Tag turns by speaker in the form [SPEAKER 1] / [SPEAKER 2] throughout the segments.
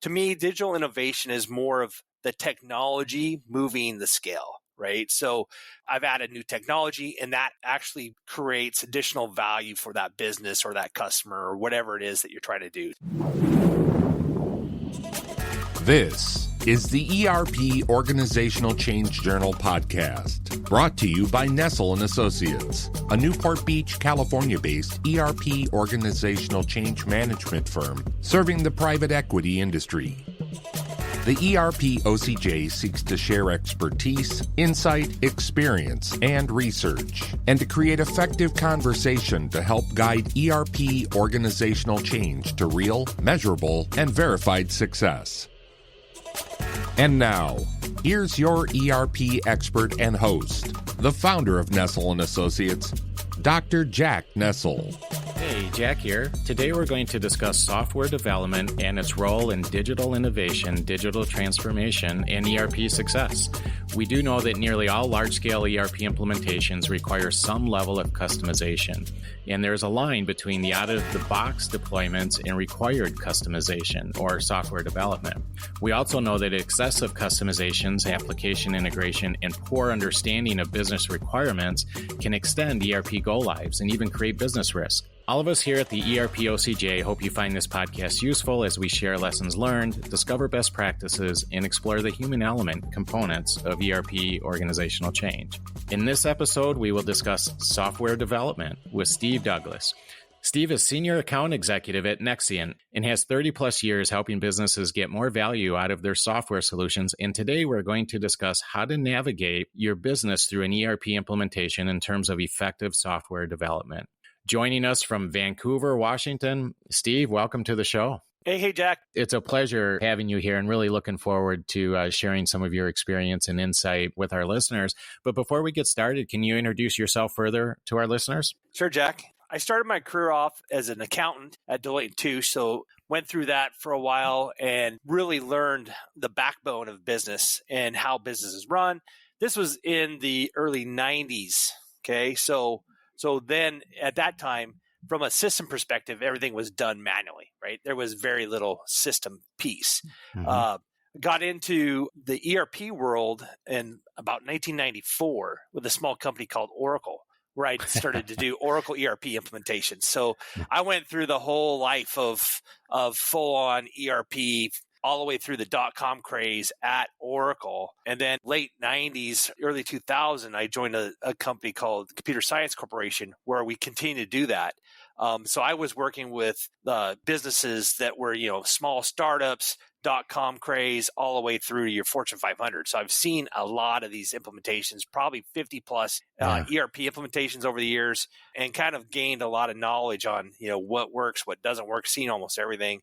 [SPEAKER 1] to me, digital innovation is more of the technology moving the scale, right? So I've added new technology and that actually creates additional value for that business or that customer or whatever it is that you're trying to do.
[SPEAKER 2] This is the ERP Organizational Change Journal podcast, brought to you by Nestell & Associates, a Newport Beach, California-based ERP organizational change management firm serving the private equity industry. The ERP OCJ seeks to share expertise, insight, experience, and research, and to create effective conversation to help guide ERP organizational change to real, measurable, and verified success. And now, here's your ERP expert and host, the founder of Nestell & Associates, Dr. Jack Nestell.
[SPEAKER 3] Hey, Jack here. Today we're going to discuss software development and its role in digital innovation, digital transformation, and ERP success. We do know that nearly all large-scale ERP implementations require some level of customization, and there's a line between the out-of-the-box deployments and required customization, or software development. We also know that excessive customizations, application integration, and poor understanding of business requirements can extend ERP go-lives and even create business risk. All of us here at the ERP OCJ hope you find this podcast useful as we share lessons learned, discover best practices, and explore the human element components of ERP organizational change. In this episode, we will discuss software development with Steve Douglas. Steve is Senior Account Executive at Nestell and has 30 plus years helping businesses get more value out of their software solutions. And today we're going to discuss how to navigate your business through an ERP implementation in terms of effective software development. Joining us from Vancouver, Washington, Steve, welcome to the show.
[SPEAKER 1] Hey, Jack.
[SPEAKER 3] It's a pleasure having you here and really looking forward to sharing some of your experience and insight with our listeners. But before we get started, can you introduce yourself further to our listeners?
[SPEAKER 1] Sure, Jack. I started my career off as an accountant at Deloitte & Touche, so went through that for a while and really learned the backbone of business and how businesses run. This was in the early 90s, okay? So then at that time, from a system perspective, everything was done manually, right? There was very little system piece. Got into the ERP world in about 1994 with a small company called Oracle, where I started to do Oracle ERP implementations. So I went through the whole life of full-on ERP all the way through the dot-com craze at Oracle. And then late 90s, early 2000, I joined a company called Computer Science Corporation, where we continue to do that. So I was working with businesses that were, small startups, dot-com craze, all the way through to your Fortune 500. So I've seen a lot of these implementations, probably 50 plus ERP implementations over the years, and kind of gained a lot of knowledge on, what works, what doesn't work, seen almost everything.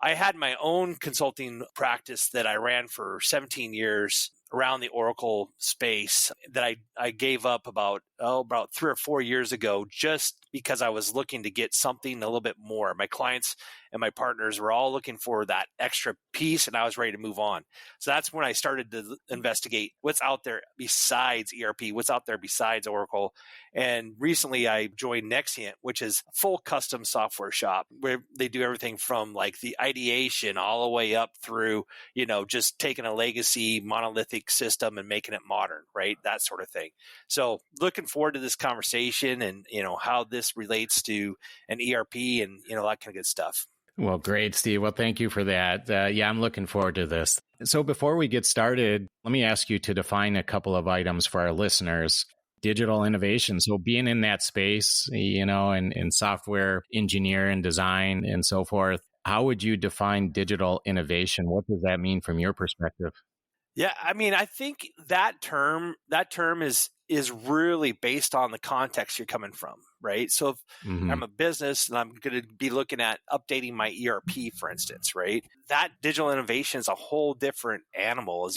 [SPEAKER 1] I had my own consulting practice that I ran for 17 years around the Oracle space that I gave up about 3 or 4 years ago, just because I was looking to get something a little bit more. My clients and my partners were all looking for that extra piece, and I was ready to move on. So that's when I started to investigate what's out there besides ERP, what's out there besides Oracle. And recently I joined Nestell, which is a full custom software shop where they do everything from like the ideation all the way up through, just taking a legacy monolithic system and making it modern, right? That sort of thing. So looking forward to this conversation and, how this relates to an ERP and, that kind of good stuff.
[SPEAKER 3] Well, great, Steve. Well, thank you for that. I'm looking forward to this. So before we get started, let me ask you to define a couple of items for our listeners. Digital innovation. So being in that space, in software engineer and design and so forth, how would you define digital innovation? What does that mean from your perspective?
[SPEAKER 1] Yeah, I think that term is really based on the context you're coming from, right? So if I'm a business and I'm going to be looking at updating my ERP, for instance, right? That digital innovation is a whole different animal.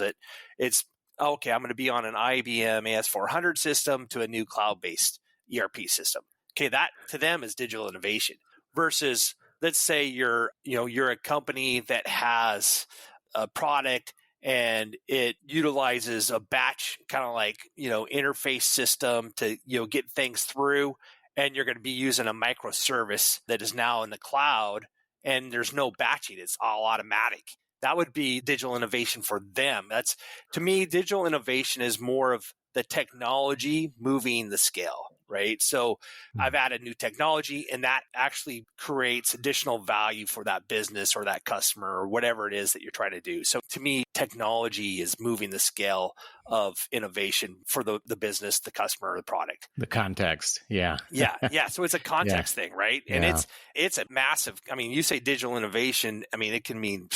[SPEAKER 1] It's okay, I'm going to be on an IBM AS400 system to a new cloud-based ERP system. Okay, that to them is digital innovation versus, let's say you're a company that has a product and it utilizes a batch kind of like, interface system to, get things through, and you're going to be using a microservice that is now in the cloud and there's no batching. It's all automatic. That would be digital innovation for them. That's, to me, digital innovation is more of the technology moving the scale, right? So I've added new technology, and that actually creates additional value for that business or that customer or whatever it is that you're trying to do. So to me, technology is moving the scale of innovation for the business, the customer, or the product.
[SPEAKER 3] The context. Yeah.
[SPEAKER 1] Yeah. So it's a context thing, right? And
[SPEAKER 3] Yeah.
[SPEAKER 1] it's a massive, I mean, you say digital innovation, I mean, it can mean,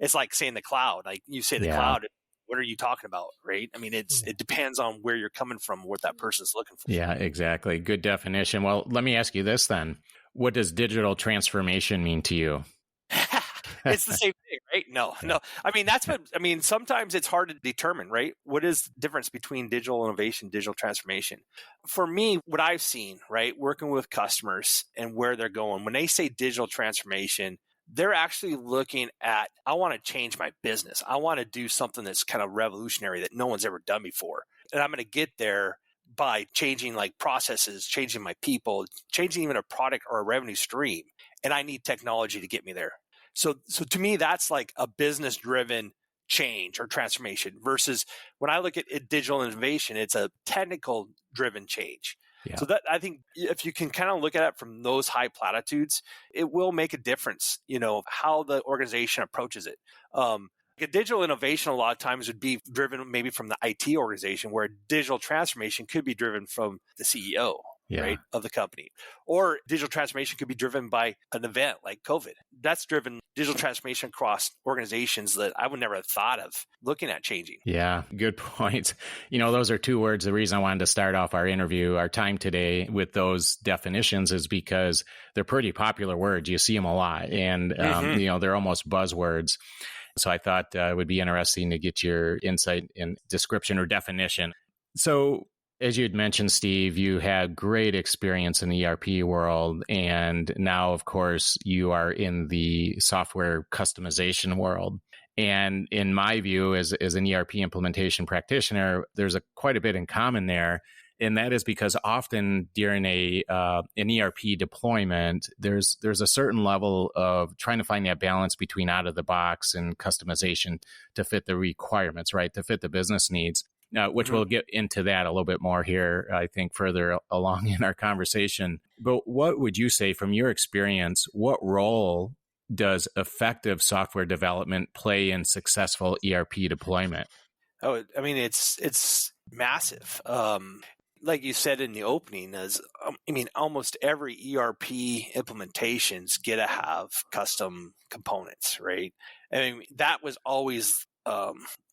[SPEAKER 1] it's like saying the cloud. Like you say the cloud, what are you talking about, right? I mean, it depends on where you're coming from, what that person's looking for.
[SPEAKER 3] Yeah, exactly. Good definition. Well, let me ask you this then. What does digital transformation mean to you?
[SPEAKER 1] It's the same thing, right? No. I mean, sometimes it's hard to determine, right? What is the difference between digital innovation, digital transformation? For me, what I've seen, right, working with customers and where they're going, when they say digital transformation, they're actually looking at, I want to change my business. I want to do something that's kind of revolutionary that no one's ever done before. And I'm going to get there by changing like processes, changing my people, changing even a product or a revenue stream. And I need technology to get me there. So to me, that's like a business driven change or transformation versus when I look at digital innovation, it's a technical driven change. Yeah. So that, I think if you can kind of look at it from those high platitudes, it will make a difference, how the organization approaches it. A digital innovation a lot of times would be driven maybe from the IT organization, where digital transformation could be driven from the CEO. Right, of the company. Or digital transformation could be driven by an event like COVID. That's driven digital transformation across organizations that I would never have thought of looking at changing.
[SPEAKER 3] Yeah, good point. Those are two words. The reason I wanted to start off our time today with those definitions is because they're pretty popular words. You see them a lot, and they're almost buzzwords. So I thought it would be interesting to get your insight in description or definition. So as you had mentioned, Steve, you had great experience in the ERP world, and now, of course, you are in the software customization world. And in my view, as an ERP implementation practitioner, there's quite a bit in common there, and that is because often during an ERP deployment, there's a certain level of trying to find that balance between out of the box and customization to fit the requirements, right, to fit the business needs. Which we'll get into that a little bit more here, I think, further along in our conversation. But what would you say from your experience, what role does effective software development play in successful ERP deployment?
[SPEAKER 1] Oh, I mean, it's massive. Like you said in the opening, almost every ERP implementation's going to have custom components, right? I mean, that was always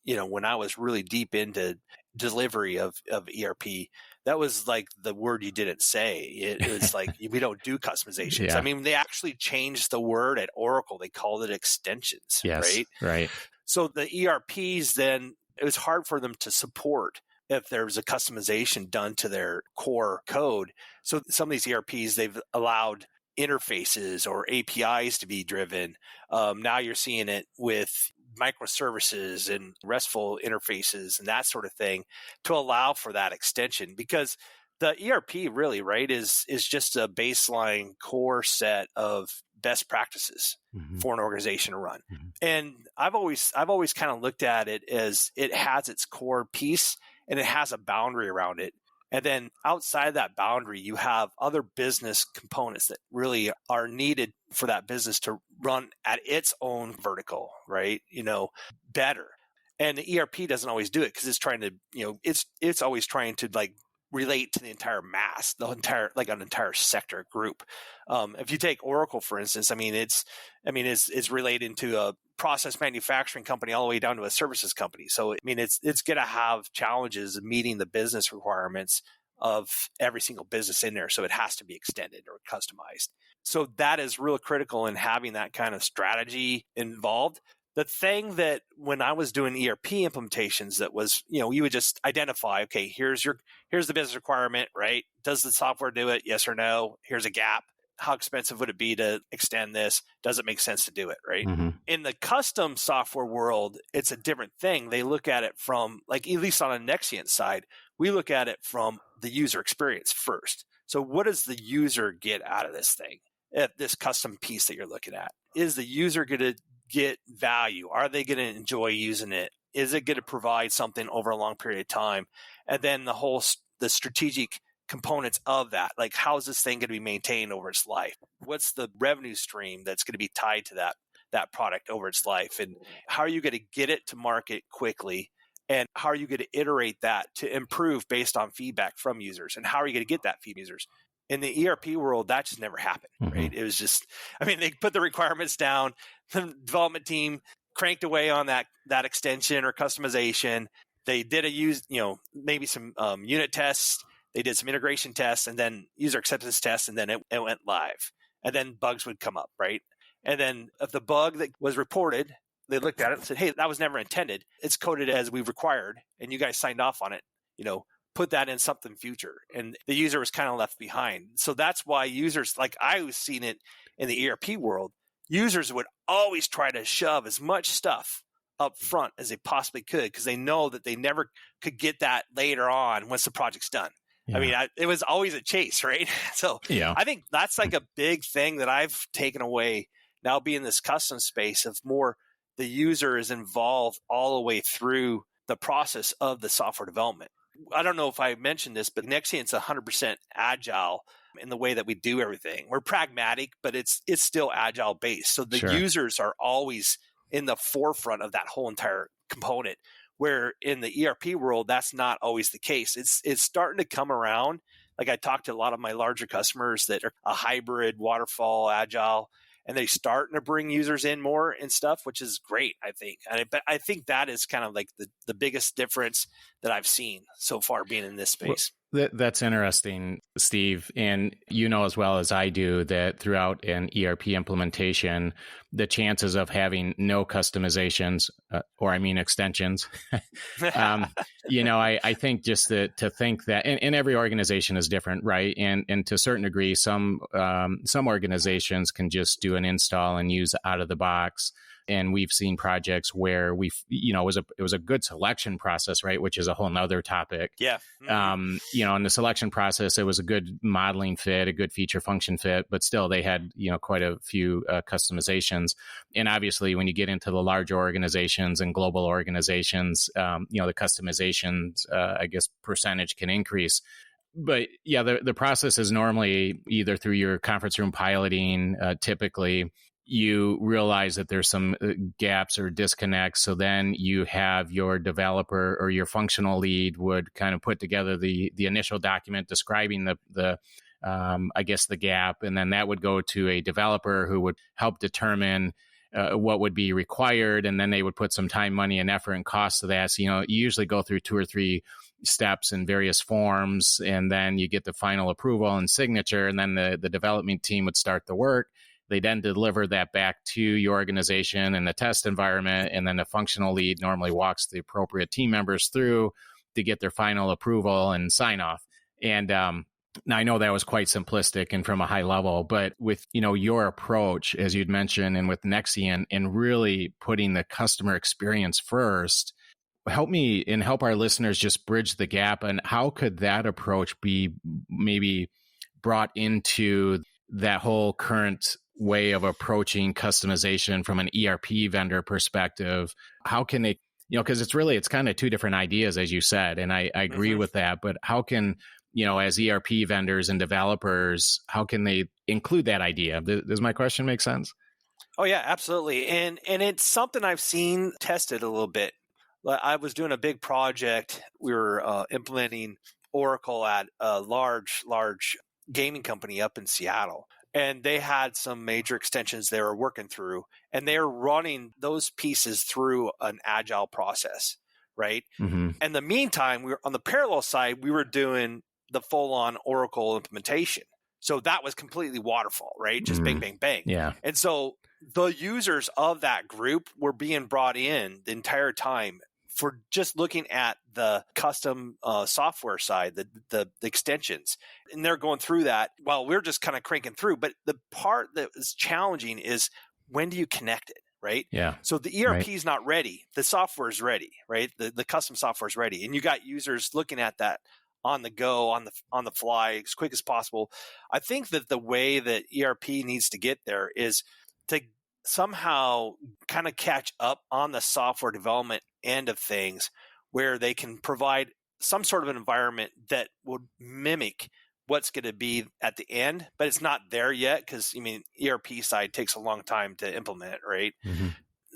[SPEAKER 1] when I was really deep into delivery of ERP, that was like the word you didn't say. It was like, we don't do customizations. Yeah. I mean, they actually changed the word at Oracle. They called it extensions,
[SPEAKER 3] yes, right?
[SPEAKER 1] So the ERPs then, it was hard for them to support if there was a customization done to their core code. So some of these ERPs, they've allowed interfaces or APIs to be driven. Now you're seeing it with microservices and RESTful interfaces and that sort of thing to allow for that extension, because the ERP really, right, is just a baseline core set of best practices for an organization to run. And I've always kind of looked at it as it has its core piece and it has a boundary around it. And then outside of that boundary, you have other business components that really are needed for that business to run at its own vertical, right? Better. And the ERP doesn't always do it because it's trying to, it's always trying to like relate to the entire mass, an entire sector group. If you take Oracle, for instance, it's related to a process manufacturing company all the way down to a services company. So, it's going to have challenges of meeting the business requirements of every single business in there. So it has to be extended or customized. So that is real critical in having that kind of strategy involved. The thing that when I was doing ERP implementations, that was, you would just identify, okay, here's the business requirement, right? Does the software do it? Yes or no? Here's a gap. How expensive would it be to extend this? Does it make sense to do it, right? In the custom software world, it's a different thing. They look at it from, like, at least on a Nexient side, we look at it from the user experience first. So what does the user get out of this thing? at this custom piece that you're looking at. Is the user going to get value? Are they going to enjoy using it? Is it going to provide something over a long period of time? And then the strategic components of that, like how is this thing going to be maintained over its life? What's the revenue stream that's going to be tied to that product over its life? And how are you going to get it to market quickly? And how are you going to iterate that to improve based on feedback from users? And how are you going to get that feedback from users? In the ERP world, that just never happened, right? It was just, they put the requirements down, the development team cranked away on that extension or customization. They did maybe some unit tests. They did some integration tests and then user acceptance tests, and then it went live. And then bugs would come up, right? And then if the bug that was reported, they looked at it and said, hey, that was never intended. It's coded as we've required, and you guys signed off on it. Put that in something future. And the user was kind of left behind. So that's why users, like I was seeing it in the ERP world, users would always try to shove as much stuff up front as they possibly could because they know that they never could get that later on once the project's done. Yeah. It was always a chase, right? So I think that's like a big thing that I've taken away now being in this custom space of more the user is involved all the way through the process of the software development. I don't know if I mentioned this, but Nexient's 100% agile in the way that we do everything. We're pragmatic, but it's still agile based. So the users are always in the forefront of that whole entire component, where in the ERP world, that's not always the case. It's starting to come around. Like I talked to a lot of my larger customers that are a hybrid, waterfall, agile, and they're starting to bring users in more and stuff, which is great, I think. But I think that is kind of like the biggest difference that I've seen so far being in this space.
[SPEAKER 3] Well, that's interesting, Steve. And you know as well as I do that throughout an ERP implementation, the chances of having no customizations, extensions, I think just to think that, and every organization is different, right? And to a certain degree, some organizations can just do an install and use out of the box. And we've seen projects where it was a good selection process, right? Which is a whole nother topic.
[SPEAKER 1] Yeah. Mm-hmm.
[SPEAKER 3] In the selection process, it was a good modeling fit, a good feature function fit, but still they had, quite a few customizations. And obviously when you get into the larger organizations and global organizations, the customizations, percentage can increase. But yeah, the process is normally either through your conference room piloting, typically, you realize that there's some gaps or disconnects. So then you have your developer or your functional lead would kind of put together the initial document describing the gap. And then that would go to a developer who would help determine what would be required. And then they would put some time, money, and effort and cost to that. So, you usually go through 2 or 3 steps in various forms, and then you get the final approval and signature. And then the development team would start the work. They then deliver that back to your organization in the test environment, and then the functional lead normally walks the appropriate team members through to get their final approval and sign off. And now I know that was quite simplistic and from a high level, but with your approach, as you'd mentioned, and with Nexient, and really putting the customer experience first, help me and help our listeners just bridge the gap. And how could that approach be maybe brought into that whole current way of approaching customization from an ERP vendor perspective? How can they, because it's kind of 2 different ideas, as you said, and I agree with that, but how can, as ERP vendors and developers, how can they include that idea? Does my question make sense?
[SPEAKER 1] Oh yeah, absolutely. And it's something I've seen tested a little bit. I was doing a big project. We were implementing Oracle at a large gaming company up in Seattle. And they had some major extensions they were working through, and they're running those pieces through an agile process, right? Mm-hmm. In the meantime, we were on the parallel side, we were doing the full-on Oracle implementation. So that was completely waterfall, right? Just bang, bang, bang.
[SPEAKER 3] Yeah.
[SPEAKER 1] And so the users of that group were being brought in the entire time for just looking at the custom software side, the extensions. And they're going through that while we're just kind of cranking through. But the part that is challenging is, when do you connect it, right?
[SPEAKER 3] Yeah.
[SPEAKER 1] So the ERP is not ready. The software is ready, right? The custom software is ready. And you got users looking at that on the go, on the fly, as quick as possible. I think that the way that ERP needs to get there is to somehow kind of catch up on the software development end of things, where they can provide some sort of an environment that would mimic what's going to be at the end, but it's not there yet because, ERP side takes a long time to implement, right?
[SPEAKER 3] Mm-hmm.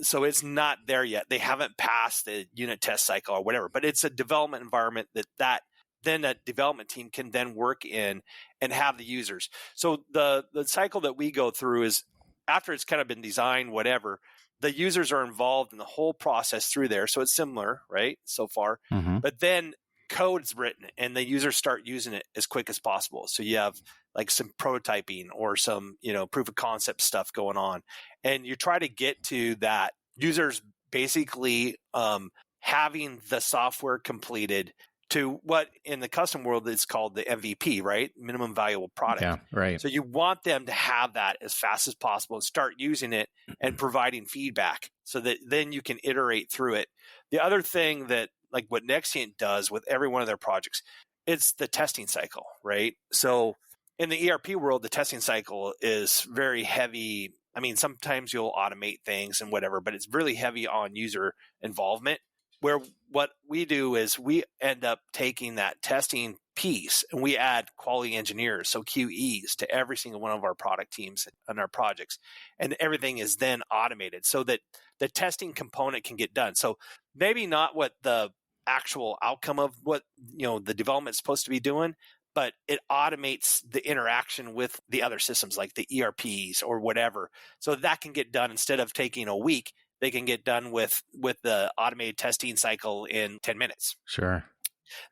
[SPEAKER 1] So it's not there yet. They haven't passed the unit test cycle or whatever, but it's a development environment that then a development team can then work in and have the users. So the cycle that we go through is after it's kind of been designed, whatever, the users are involved in the whole process through there. So it's similar, right, so far.
[SPEAKER 3] Mm-hmm.
[SPEAKER 1] But then code's written and the users start using it as quick as possible. So you have like some prototyping or some, proof of concept stuff going on. And you try to get to that users basically having the software completed to what in the custom world is called the MVP, right? Minimum valuable product.
[SPEAKER 3] Yeah, right.
[SPEAKER 1] So you want them to have that as fast as possible and start using it and providing feedback so that then you can iterate through it. The other thing that like what Nexient does with every one of their projects, it's the testing cycle, right? So in the ERP world, the testing cycle is very heavy. Sometimes you'll automate things and whatever, but it's really heavy on user involvement. Where what we do is we end up taking that testing piece and we add quality engineers, so QEs, to every single one of our product teams and our projects. And everything is then automated so that the testing component can get done. So maybe not what the actual outcome of what the development is supposed to be doing, but it automates the interaction with the other systems like the ERPs or whatever. So that can get done instead of taking a week. They can get done with the automated testing cycle in 10 minutes.
[SPEAKER 3] Sure.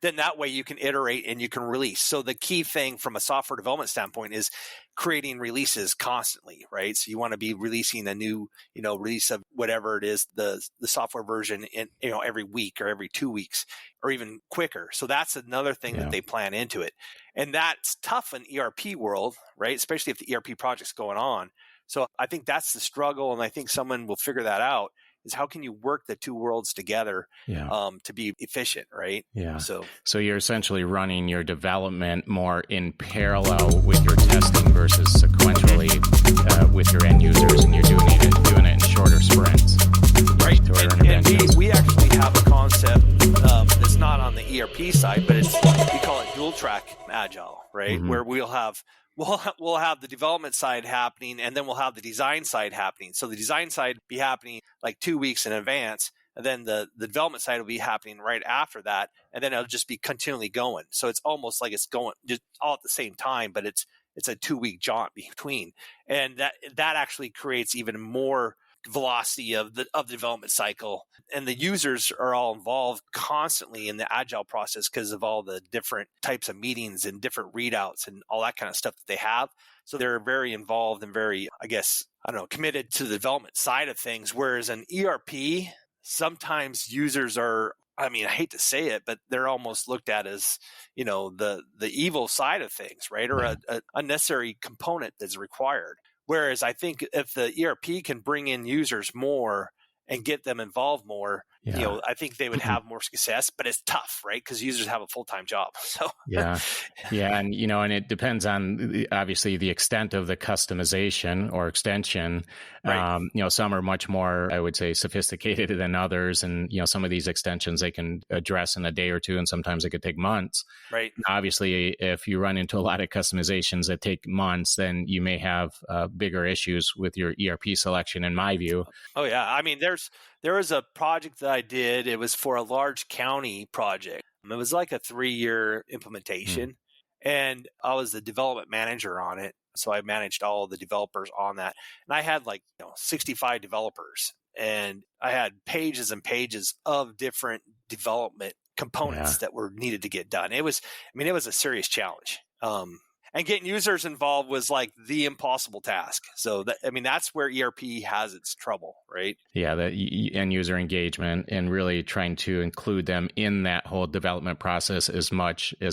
[SPEAKER 1] Then that way you can iterate and you can release. So the key thing from a software development standpoint is creating releases constantly, right? So you want to be releasing a new, release of whatever it is, the software version in, every week or every 2 weeks or even quicker. So that's another thing that they plan into it. And that's tough in ERP world, right? Especially if the ERP project's going on. So I think that's the struggle, and I think someone will figure that out, is how can you work the two worlds together to be efficient, right?
[SPEAKER 3] Yeah.
[SPEAKER 1] So
[SPEAKER 3] you're essentially running your development more in parallel with your testing versus sequentially with your end users, and you're doing it in shorter sprints.
[SPEAKER 1] Right. And we actually have a concept that's not on the ERP side, but we call it dual track agile, right? Mm-hmm. Where we'll have the development side happening and then we'll have the design side happening. So the design side be happening like 2 weeks in advance, and then the development side will be happening right after that, and then it'll just be continually going. So it's almost like it's going just all at the same time, but it's a 2-week jaunt between. And that actually creates even more velocity of the development cycle, and the users are all involved constantly in the agile process because of all the different types of meetings and different readouts and all that kind of stuff that they have. So they're very involved and very, committed to the development side of things. Whereas an ERP, sometimes users are, I hate to say it, but they're almost looked at as, the evil side of things, right? Or a unnecessary component that's required. Whereas I think if the ERP can bring in users more and get them involved more, I think they would have more success, but it's tough, right? Because users have a full-time job. So
[SPEAKER 3] yeah. And, and it depends on obviously the extent of the customization or extension. Right. Some are much more, I would say, sophisticated than others. And, some of these extensions they can address in a day or two, and sometimes it could take months. Right. Obviously, if you run into a lot of customizations that take months, then you may have bigger issues with your ERP selection, in my view.
[SPEAKER 1] Oh, yeah. There was a project that I did. It was for a large county project. It was like a 3-year implementation, and I was the development manager on it. So I managed all the developers on that. And I had 65 developers, and I had pages and pages of different development components that were needed to get done. It was a serious challenge. And getting users involved was like the impossible task. So that's where ERP has its trouble, right?
[SPEAKER 3] Yeah, the end user engagement and really trying to include them in that whole development process as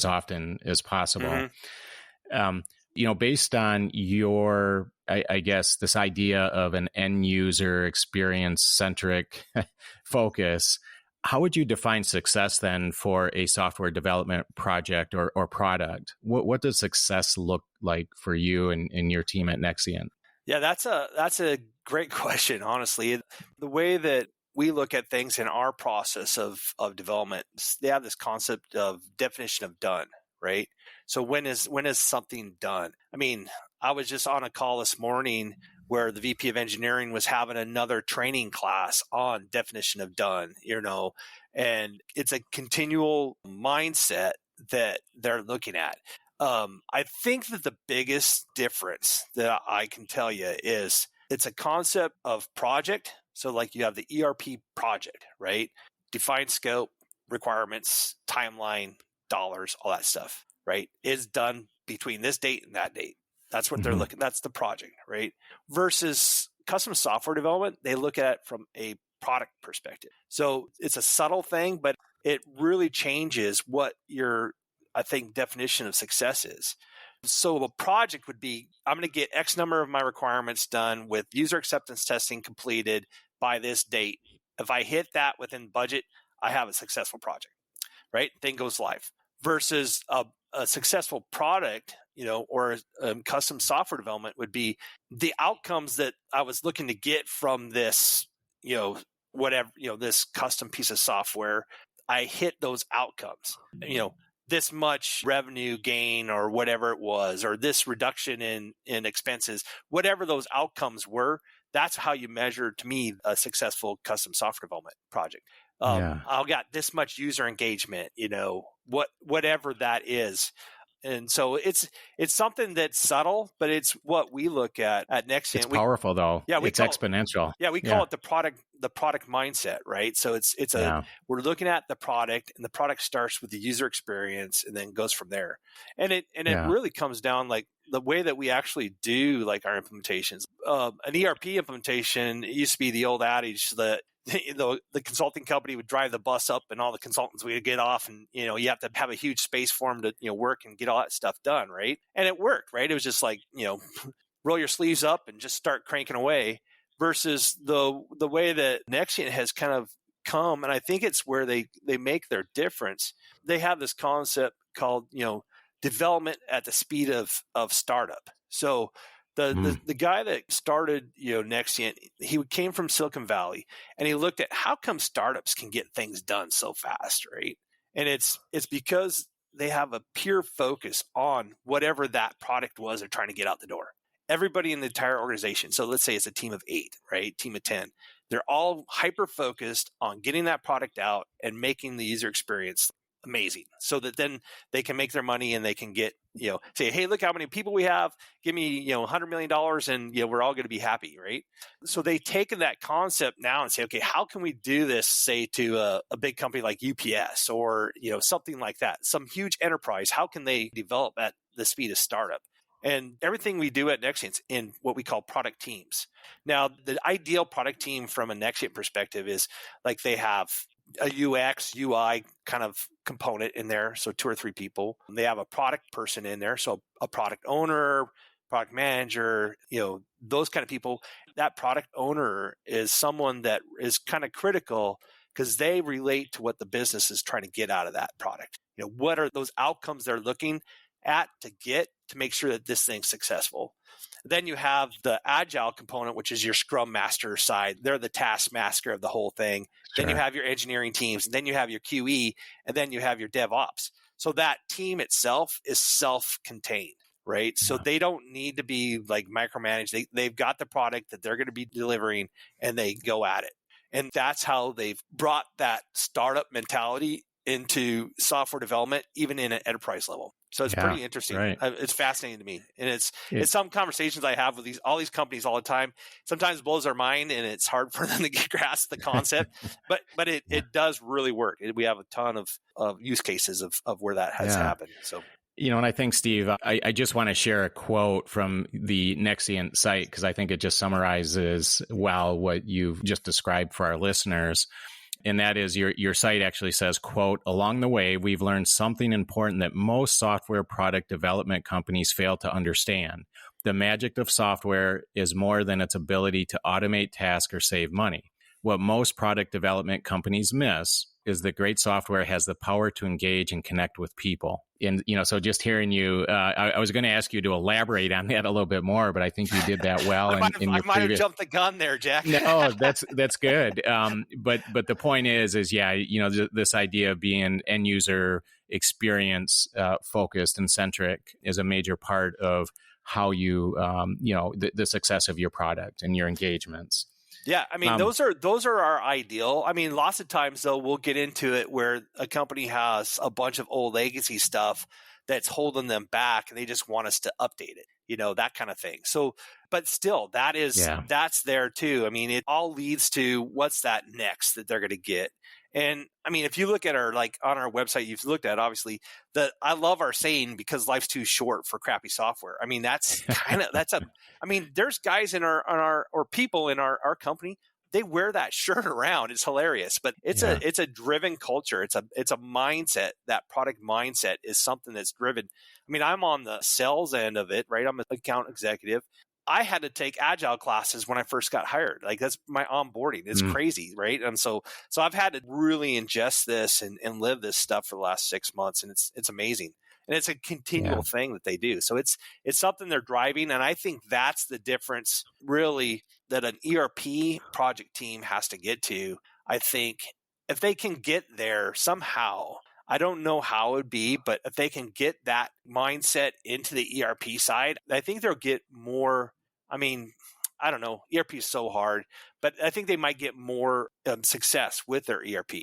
[SPEAKER 3] often as possible. Mm-hmm. Based on your, I guess, this idea of an end user experience centric focus, How would you define success then for a software development project or product? What does success look like for you and your team at Nexient?
[SPEAKER 1] Yeah, that's a great question, honestly. The way that we look at things in our process of development, they have this concept of definition of done, right? So when is something done? I mean, I was just on a call this morning where the VP of engineering was having another training class on definition of done, and it's a continual mindset that they're looking at. I think that the biggest difference that I can tell you is it's a concept of project. So like you have the ERP project, right? Defined scope, requirements, timeline, dollars, all that stuff, right? Is done between this date and that date. That's what they're looking. That's the project, right? Versus custom software development, they look at it from a product perspective. So it's a subtle thing, but it really changes what your, I think, definition of success is. So a project would be, I'm going to get X number of my requirements done with user acceptance testing completed by this date. If I hit that within budget, I have a successful project, right? Thing goes live. Versus a successful product, or custom software development would be the outcomes that I was looking to get from this, this custom piece of software. I hit those outcomes, this much revenue gain or whatever it was, or this reduction in expenses, whatever those outcomes were. That's how you measure, to me, a successful custom software development project. I got this much user engagement, whatever that is. And so it's something that's subtle, but it's what we look at Nexient.
[SPEAKER 3] It's powerful though.
[SPEAKER 1] Yeah,
[SPEAKER 3] it's exponential.
[SPEAKER 1] We call it the product mindset, right? So we're looking at the product, and the product starts with the user experience and then goes from there. And it really comes down like the way that we actually do like our implementations. An ERP implementation, it used to be the old adage that the consulting company would drive the bus up and all the consultants would get off, and you have to have a huge space for them to work and get all that stuff done, right? And it worked, right? It was just like roll your sleeves up and just start cranking away. Versus the way that Nexient has kind of come, and I think it's where they make their difference. They have this concept called development at the speed of startup. So the guy that started Nexient, he came from Silicon Valley, and he looked at how come startups can get things done so fast, right? And it's because they have a pure focus on whatever that product was they're trying to get out the door. Everybody in the entire organization, so let's say it's a team of 8, right? Team of 10. They're all hyper focused on getting that product out and making the user experience amazing, so that then they can make their money and they can get, say, hey, look how many people we have. Give me, $100 million and, we're all going to be happy, right? So they take that concept now and say, okay, how can we do this, say, to a big company like UPS or, something like that, some huge enterprise? How can they develop at the speed of startup? And everything we do at Nexient's in what we call product teams. Now, the ideal product team from a Nexient perspective is like they have a UX, UI kind of component in there, so 2 or 3 people. They have a product person in there, so a product owner, product manager, those kind of people. That product owner is someone that is kind of critical because they relate to what the business is trying to get out of that product. What are those outcomes they're looking at to make sure that this thing's successful. Then you have the agile component, which is your scrum master side. They're the task master of the whole thing. Sure. Then you have your engineering teams, and then you have your QE, and then you have your DevOps. So that team itself is self-contained, right? Yeah. So they don't need to be like micromanaged. They've got the product that they're going to be delivering, and they go at it. And that's how they've brought that startup mentality into software development, even in an enterprise level. So it's pretty interesting. Right. It's fascinating to me. And it's some conversations I have with all these companies all the time. Sometimes it blows our mind and it's hard for them to grasp the concept, but it does really work. We have a ton of use cases of where that has happened. So,
[SPEAKER 3] and I think, Steve, I just want to share a quote from the Nexient site because I think it just summarizes well what you've just described for our listeners. And that is your site actually says, quote, along the way, we've learned something important that most software product development companies fail to understand. The magic of software is more than its ability to automate tasks or save money. what most product development companies miss is that great software has the power to engage and connect with people. And, so just hearing you, I was going to ask you to elaborate on that a little bit more, but I think you did that well.
[SPEAKER 1] I might have jumped the gun there, Jack.
[SPEAKER 3] No, that's good. But the point is this idea of being end user experience focused and centric is a major part of how you, the success of your product and your engagements.
[SPEAKER 1] Yeah, I mean, those are our ideal. I mean, lots of times though, we'll get into it where a company has a bunch of old legacy stuff that's holding them back, and they just want us to update it, that kind of thing. So, but still, that's there too. I mean, it all leads to what's that next that they're going to get. And I mean, if you look at on our website, you've looked at, obviously, I love our saying, because life's too short for crappy software. I mean, there's guys in or people in our company, they wear that shirt around. It's hilarious, but it's a driven culture. It's a mindset. That product mindset is something that's driven. I mean, I'm on the sales end of it, right? I'm an account executive. I had to take agile classes when I first got hired. Like, that's my onboarding. It's crazy, right? And so I've had to really ingest this and live this stuff for the last 6 months, and it's amazing. And it's a continual thing that they do. So it's something they're driving, and I think that's the difference, really, that an ERP project team has to get to. I think if they can get there somehow, I don't know how it would be, but if they can get that mindset into the ERP side, I think they'll get more. I mean, I don't know. ERP is so hard, but I think they might get more success with their ERP,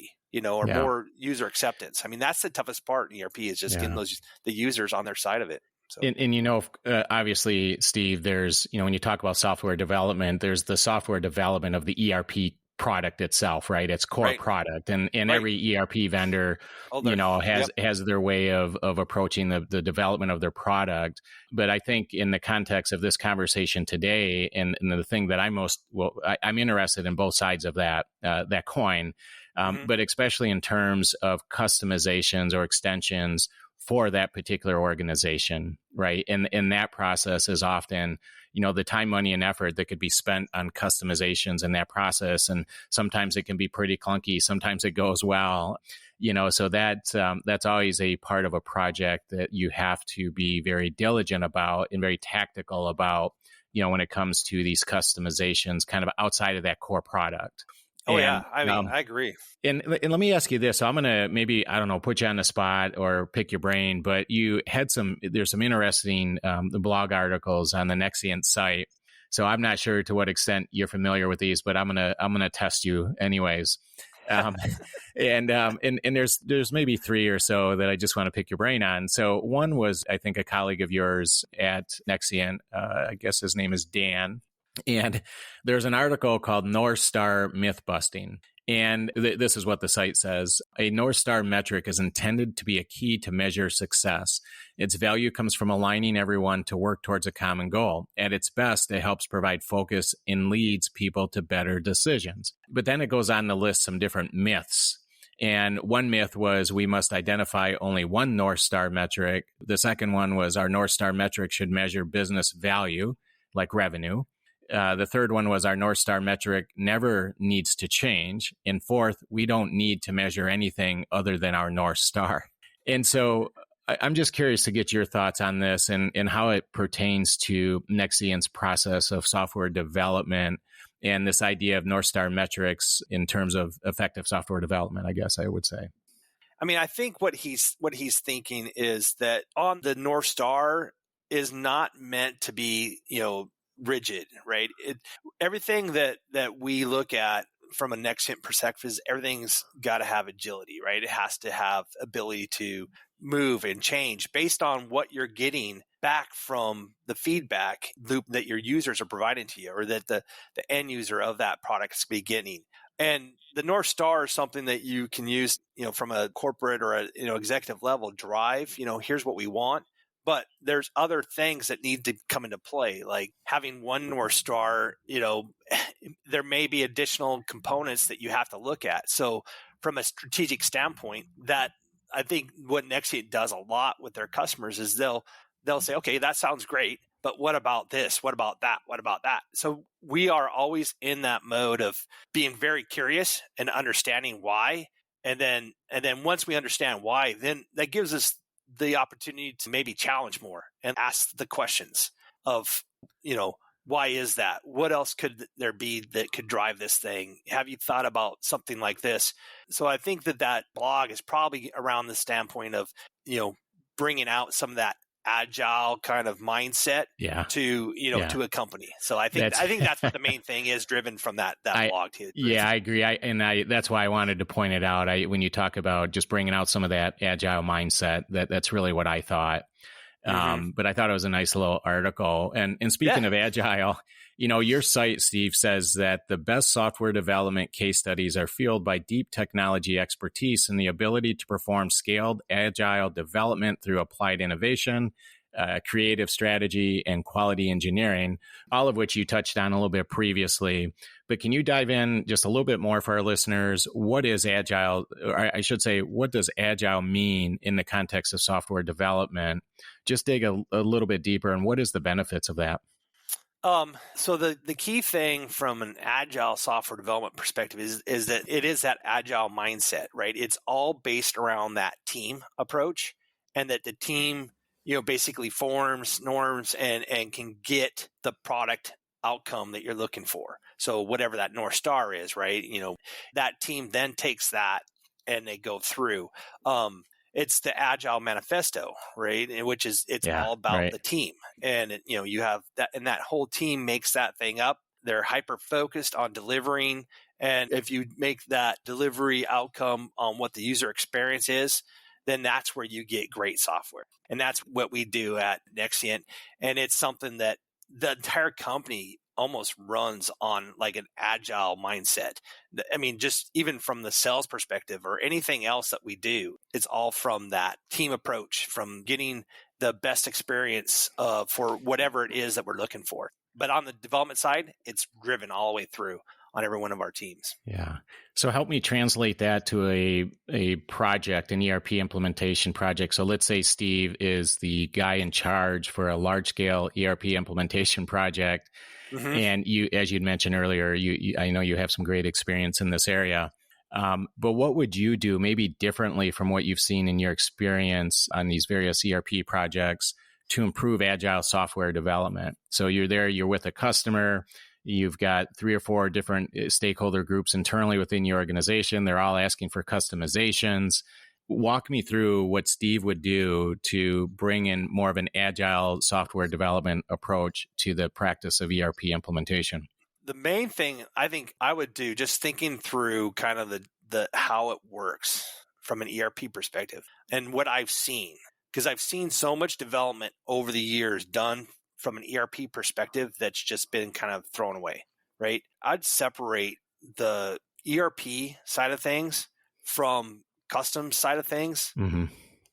[SPEAKER 1] more user acceptance. I mean, that's the toughest part in ERP, is just getting the users on their side of it. So.
[SPEAKER 3] And obviously, Steve, there's, when you talk about software development, there's the software development of the ERP product itself, right? It's core product, and every ERP vendor, has their way of approaching the development of their product. But I think in the context of this conversation today, and the thing that I'm interested in both sides of that coin, but especially in terms of customizations or extensions for that particular organization, right? And that process is often, the time, money, and effort that could be spent on customizations in that process. And sometimes it can be pretty clunky. Sometimes it goes well, so that's always a part of a project that you have to be very diligent about and very tactical about, when it comes to these customizations kind of outside of that core product.
[SPEAKER 1] Oh, yeah. I mean, I agree.
[SPEAKER 3] And let me ask you this. So I'm going to maybe, I don't know, put you on the spot or pick your brain, but you had there's some interesting blog articles on the Nexient site. So I'm not sure to what extent you're familiar with these, but I'm going to test you anyways. And there's maybe three or so that I just want to pick your brain on. So one was, I think, a colleague of yours at Nexient. I guess his name is Dan. And there's an article called North Star Myth Busting. And this is what the site says. A North Star metric is intended to be a key to measure success. Its value comes from aligning everyone to work towards a common goal. At its best, it helps provide focus and leads people to better decisions. But then it goes on to list some different myths. And one myth was we must identify only one North Star metric. The second one was our North Star metric should measure business value, like revenue. The third one was our North Star metric never needs to change. And fourth, we don't need to measure anything other than our North Star. And so I'm just curious to get your thoughts on this and how it pertains to Nexient's process of software development and this idea of North Star metrics in terms of effective software development, I guess I would say.
[SPEAKER 1] I mean, I think what he's thinking is that on the North Star is not meant to be, rigid, right? Everything that we look at from a Nexient perspective is everything's got to have agility, right? It has to have ability to move and change based on what you're getting back from the feedback loop that your users are providing to you, or that the end user of that product is beginning. And the North Star is something that you can use, from a corporate or a executive level drive. Here's what we want. But there's other things that need to come into play, like having one North Star, there may be additional components that you have to look at. So from a strategic standpoint, that I think what Nexient does a lot with their customers is they'll say, okay, that sounds great, but what about this? What about that? What about that? So we are always in that mode of being very curious and understanding why. And then once we understand why, then that gives us the opportunity to maybe challenge more and ask the questions of, why is that? What else could there be that could drive this thing? Have you thought about something like this? So I think that blog is probably around the standpoint of, bringing out some of that agile kind of mindset to to a company. So I think that's what the main thing is, driven from that blog too.
[SPEAKER 3] Yeah, I agree. That's why I wanted to point it out. When you talk about just bringing out some of that agile mindset, that's really what I thought. But I thought it was a nice little article. And speaking of agile, your site, Steve, says that the best software development case studies are fueled by deep technology expertise and the ability to perform scaled agile development through applied innovation, creative strategy, and quality engineering, all of which you touched on a little bit previously. But can you dive in just a little bit more for our listeners? What is agile? Or I should say, what does agile mean in the context of software development? Just dig a little bit deeper, and what is the benefits of that?
[SPEAKER 1] So the key thing from an agile software development perspective is that it is that agile mindset, right? It's all based around that team approach, and that the team, basically forms norms and can get the product outcome that you're looking for. So whatever that North Star is, right? That team then takes that and they go through. It's the Agile Manifesto, right? Which is all about the team, and you have that, and that whole team makes that thing up. They're hyper focused on delivering, and if you make that delivery outcome on what the user experience is, then that's where you get great software, and that's what we do at Nexient. And it's something that the entire company almost runs on like an agile mindset. I mean, just even from the sales perspective or anything else that we do, it's all from that team approach, from getting the best experience for whatever it is that we're looking for. But on the development side, it's driven all the way through on every one of our teams.
[SPEAKER 3] Yeah. So help me translate that to a project, an ERP implementation project. So let's say Steve is the guy in charge for a large scale ERP implementation project. Mm-hmm. And you, as you'd mentioned earlier, I know you have some great experience in this area. But what would you do maybe differently from what you've seen in your experience on these various ERP projects to improve agile software development? So you're there, you're with a customer, you've got 3 or 4 different stakeholder groups internally within your organization. They're all asking for customizations. Walk me through what Steve would do to bring in more of an agile software development approach to the practice of ERP implementation.
[SPEAKER 1] The main thing I think I would do, just thinking through kind of the how it works from an ERP perspective and what I've seen, because I've seen so much development over the years done from an ERP perspective that's just been kind of thrown away, right? I'd separate the ERP side of things from custom side of things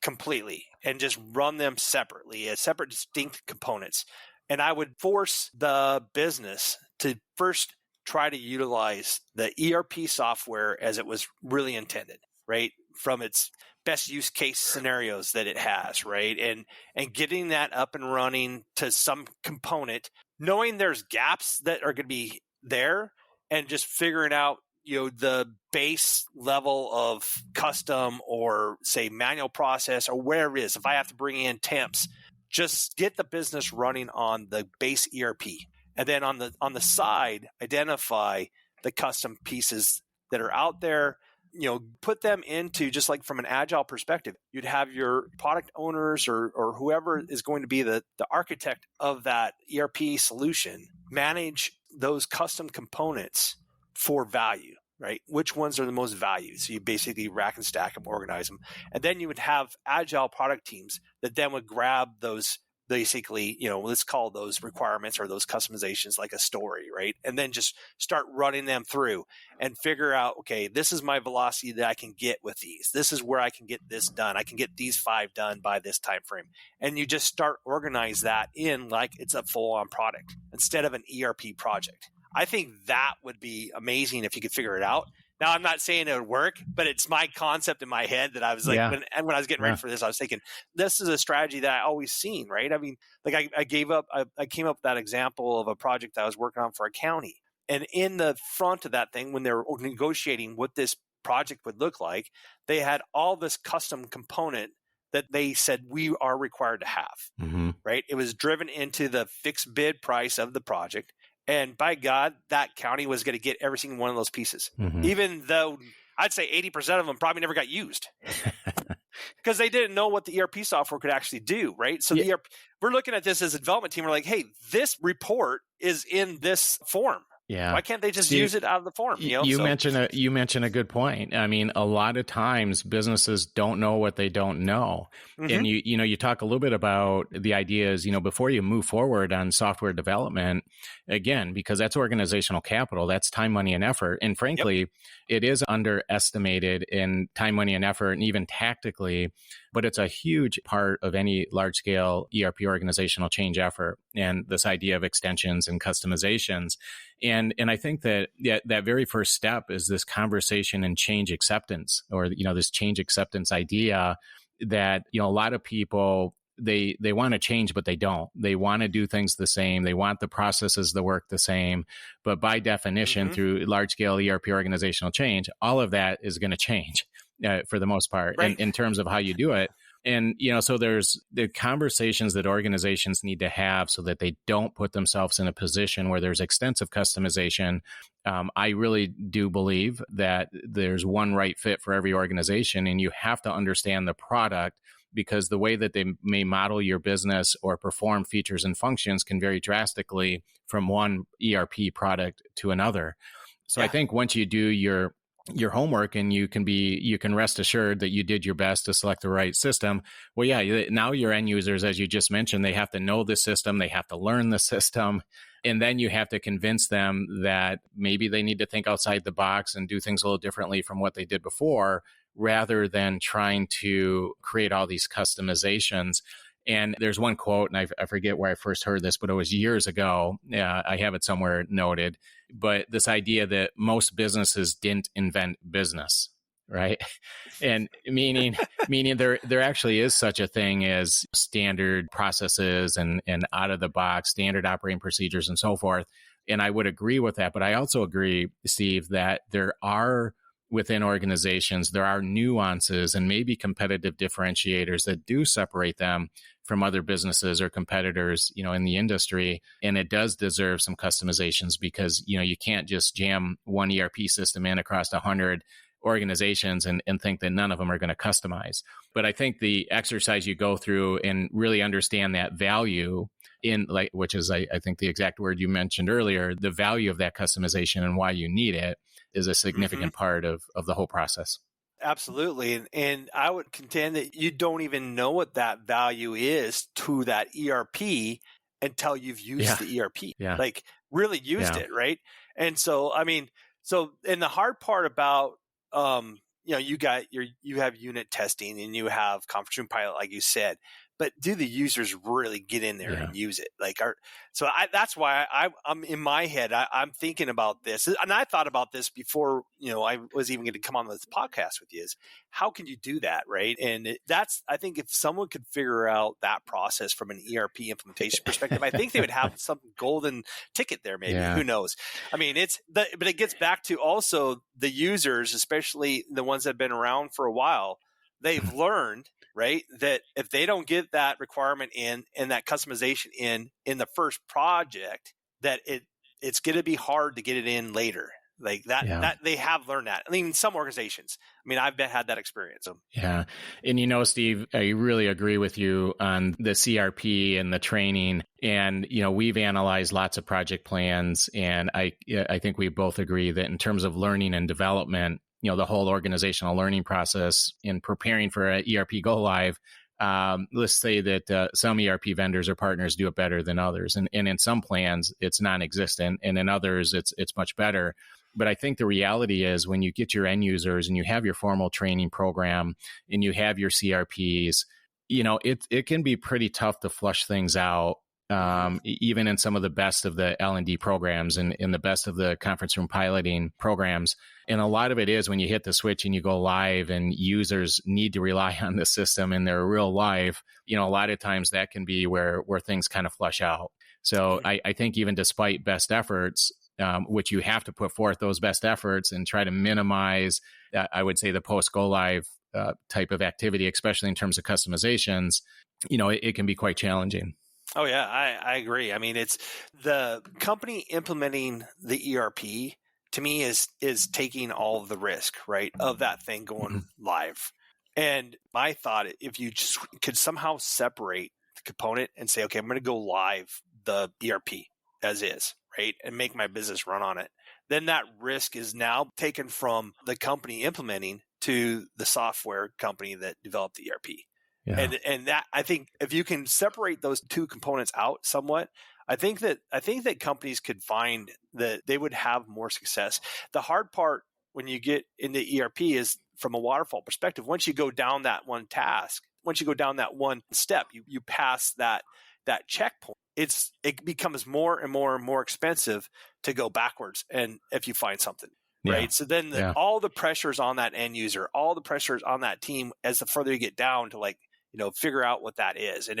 [SPEAKER 1] completely and just run them separately as separate, distinct components. And I would force the business to first try to utilize the ERP software as it was really intended, right? From its best use case scenarios that it has, right? And getting that up and running to some component, knowing there's gaps that are going to be there, and just figuring out, the base level of custom or say manual process or whatever it is. If I have to bring in temps, just get the business running on the base ERP. And then on the side, identify the custom pieces that are out there, put them into, just like from an agile perspective, you'd have your product owners or whoever is going to be the architect of that ERP solution manage those custom components for value, right? Which ones are the most value? So you basically rack and stack them, organize them. And then you would have agile product teams that then would grab those, basically, let's call those requirements or those customizations like a story, right? And then just start running them through and figure out, okay, this is my velocity that I can get with these. This is where I can get this done. I can get these 5 done by this time frame. And you just start organize that in like it's a full-on product instead of an ERP project. I think that would be amazing if you could figure it out, Now, I'm not saying it would work, but it's my concept in my head that I was like, when I was getting ready for this, I was thinking, this is a strategy that I always seen, right? I mean, like I came up with that example of a project I was working on for a county. And in the front of that thing, when they were negotiating what this project would look like, they had all this custom component that they said we are required to have, right? It was driven into the fixed bid price of the project. And by God, that county was going to get every single one of those pieces, even though I'd say 80% of them probably never got used because they didn't know what the ERP software could actually do, right? So the ERP, we're looking at this as a development team. We're like, hey, this report is in this form.
[SPEAKER 3] Yeah.
[SPEAKER 1] Why can't they just use it out of the form?
[SPEAKER 3] You mentioned a good point. I mean, a lot of times businesses don't know what they don't know. And you talk a little bit about the ideas, before you move forward on software development, again, because that's organizational capital, that's time, money, and effort. And frankly, it is underestimated in time, money, and effort, and even tactically, but it's a huge part of any large scale ERP organizational change effort. And this idea of extensions and customizations. And I think that that very first step is this conversation and change acceptance, or, this change acceptance idea that, a lot of people, they want to change, but they don't. They want to do things the same. They want the processes to work the same. But by definition, through large scale ERP organizational change, all of that is going to change for the most part,
[SPEAKER 1] right,
[SPEAKER 3] in terms of how you do it. And, so there's the conversations that organizations need to have so that they don't put themselves in a position where there's extensive customization. I really do believe that there's one right fit for every organization, and you have to understand the product, because the way that they may model your business or perform features and functions can vary drastically from one ERP product to another. So I think once you do your homework, and you can rest assured that you did your best to select the right system. Well, now your end users, as you just mentioned, they have to know the system, they have to learn the system, and then you have to convince them that maybe they need to think outside the box and do things a little differently from what they did before, rather than trying to create all these customizations. And there's one quote, and I forget where I first heard this, but it was years ago. I have it somewhere noted. But this idea that most businesses didn't invent business, right? And meaning there actually is such a thing as standard processes and out of the box standard operating procedures and so forth. And I would agree with that. But I also agree, Steve, that there are, within organizations, there are nuances and maybe competitive differentiators that do separate them from other businesses or competitors, in the industry. And it does deserve some customizations, because, you can't just jam one ERP system in across 100 organizations and think that none of them are going to customize. But I think the exercise you go through and really understand that value which is, I think, the exact word you mentioned earlier, the value of that customization and why you need it is a significant part of the whole process.
[SPEAKER 1] Absolutely. And I would contend that you don't even know what that value is to that ERP until you've used the ERP, like really used it. Right. And so, and the hard part about, you have unit testing and you have conference room pilot, like you said, but do the users really get in there and use it? That's why I'm in my head, I'm thinking about this. And I thought about this before, I was even going to come on this podcast with you, is how can you do that? Right. And I think if someone could figure out that process from an ERP implementation perspective, I think they would have some golden ticket there, maybe. Who knows? I mean, but it gets back to also the users, especially the ones that have been around for a while. They've learned, right, that if they don't get that requirement in and that customization in the first project, that it's going to be hard to get it in later. Like that they have learned that. I mean, some organizations. I mean, I've had that experience. So.
[SPEAKER 3] Yeah. And Steve, I really agree with you on the CRP and the training. And, we've analyzed lots of project plans, and I think we both agree that in terms of learning and development, the whole organizational learning process in preparing for an ERP go live, let's say that some ERP vendors or partners do it better than others. And in some plans, it's non-existent. And in others, it's much better. But I think the reality is, when you get your end users and you have your formal training program and you have your CRPs, it can be pretty tough to flush things out even in some of the best of the L&D programs and in the best of the conference room piloting programs. And a lot of it is when you hit the switch and you go live and users need to rely on the system in their real life, a lot of times that can be where things kind of flush out. So I think even despite best efforts, which you have to put forth those best efforts and try to minimize, I would say, the post-go live type of activity, especially in terms of customizations, it can be quite challenging.
[SPEAKER 1] Oh, yeah, I agree. I mean, it's the company implementing the ERP, to me, is taking all of the risk, right, of that thing going live. And my thought, if you just could somehow separate the component and say, okay, I'm going to go live the ERP as is, right, and make my business run on it, then that risk is now taken from the company implementing to the software company that developed the ERP. Yeah. And that, I think if you can separate those two components out somewhat, I think that companies could find that they would have more success. The hard part when you get into ERP is from a waterfall perspective. Once you go down that one task, once you go down that one step, you pass that checkpoint. It becomes more and more and more expensive to go backwards. And if you find something. Right. Yeah. So then all the pressures on that end user, all the pressures on that team as the further you get down to figure out what that is. And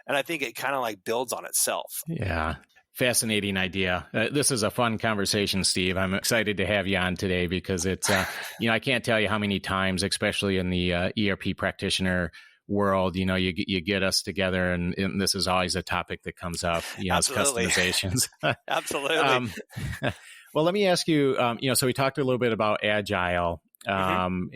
[SPEAKER 1] I think it kind of builds on itself.
[SPEAKER 3] Yeah. Fascinating idea. This is a fun conversation, Steve. I'm excited to have you on today because it's, I can't tell you how many times, especially in the ERP practitioner world, you get us together and this is always a topic that comes up, as customizations.
[SPEAKER 1] Absolutely.
[SPEAKER 3] Well, let me ask you, so we talked a little bit about Agile and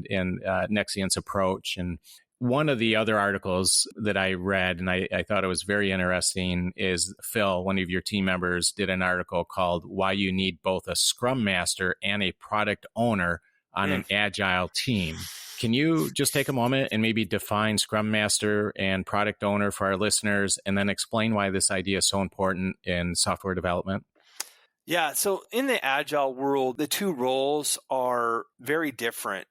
[SPEAKER 3] Nextell's approach. And one of the other articles that I read, and I thought it was very interesting, is Phil, one of your team members, did an article called Why You Need Both a Scrum Master and a Product Owner on an Agile Team. Can you just take a moment and maybe define Scrum Master and Product Owner for our listeners, and then explain why this idea is so important in software development?
[SPEAKER 1] Yeah. So in the Agile world, the two roles are very different